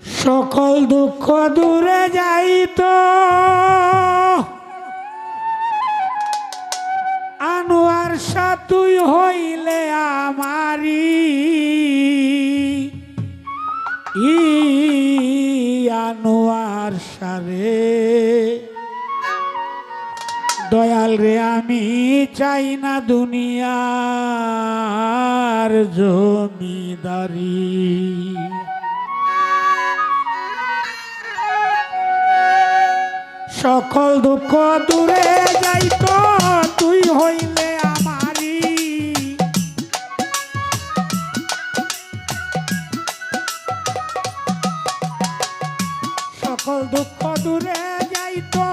সকল দুঃখ দূরে যাইতো আনোয়ার শাহ তুই হইলে আমারি আনোয়ার শাহ রে দয়াল রে আমি চাই না দুনিয়ার জমিদারি সকল দুঃখ দূরে যাইতো তুই হইলে আমারি সকল দুঃখ দূরে যাইতো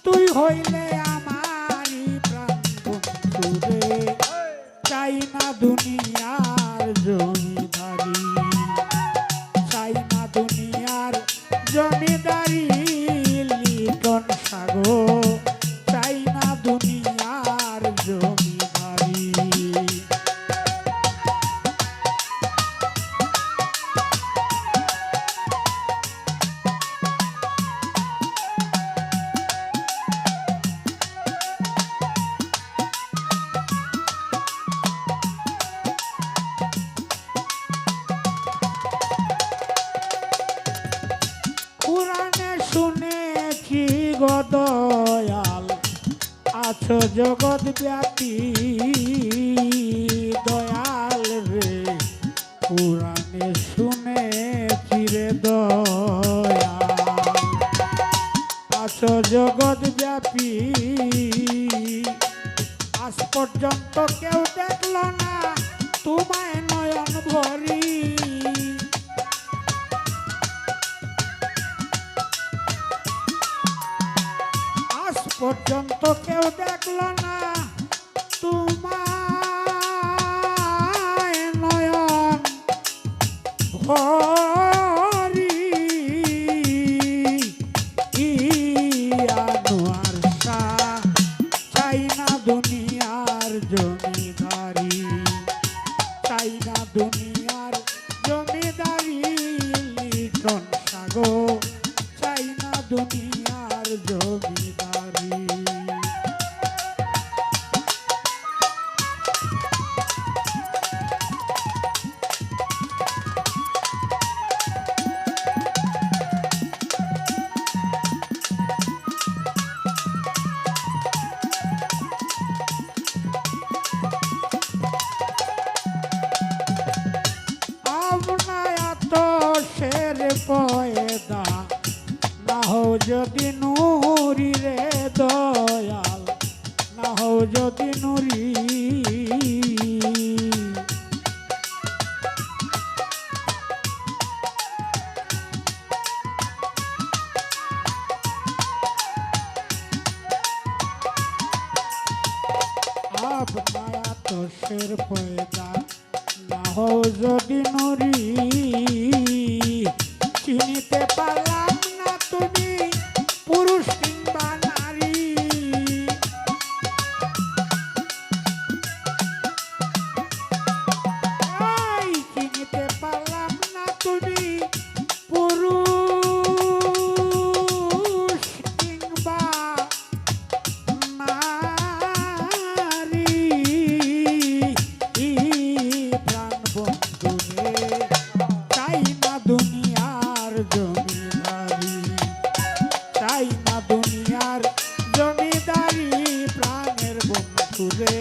তুই হইলে আমারি প্রাণ বন্ধু রে চাই না দুনিয়ার জমিদারি চাই না দুনিয়ার জমিদারি লিটন সাগর চাই না দুনিয়ার জমিদারি পুরাণে শুনেছি গো দয়াল আছো জগৎ ব্যাপী দয়াল রে পুরাণে শুনেছি রে দয়াল আছো জগৎ ব্যাপী আজ পর্যন্ত কেউ দেখল না তোমায় নয়ন ভরি পর্যন্ত কেউ দেখল না তোমায় নয়ন ভরি আনোয়ার শাহ চাই না দুনিয়ার জমিদারি চাই না দুনিয়ার জমিদারি লিটন সাগর চাই না দুনিয়ার জমিদারি পয়দা না হও যদি নুরি রে দয়াল না হও যদি নুরি আপনারা তো শের পয়দা না হও যদি নুরি চিনিতে পারলাম না তুমি পুরুষ কিংবা নারী চিনিতে পারলাম না তুমি পুরুষ কিংবা নারী প্রাণ বন্ধু রে চাই না দুনিয়ার জমিদারি চাই না দুনিয়ার জমিদারি প্রাণের বন্ধু রে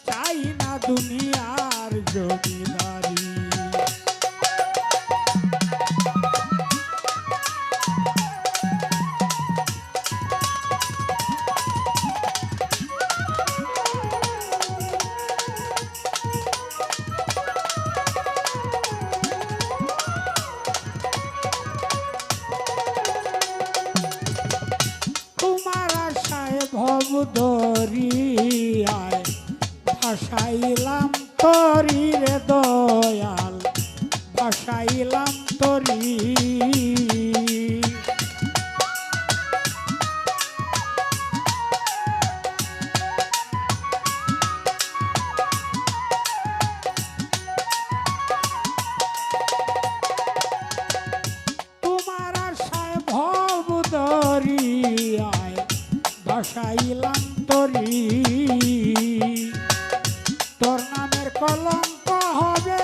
চাই না দুনিয়ার জমিদারি ভব দরিয়ায় ভাসাইলাম তরি রে দয়াল ভাসাইলাম তরি লাগাইলাম তরি তোর নামের কলঙ্ক হবে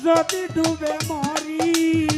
যদি ডুবে মরি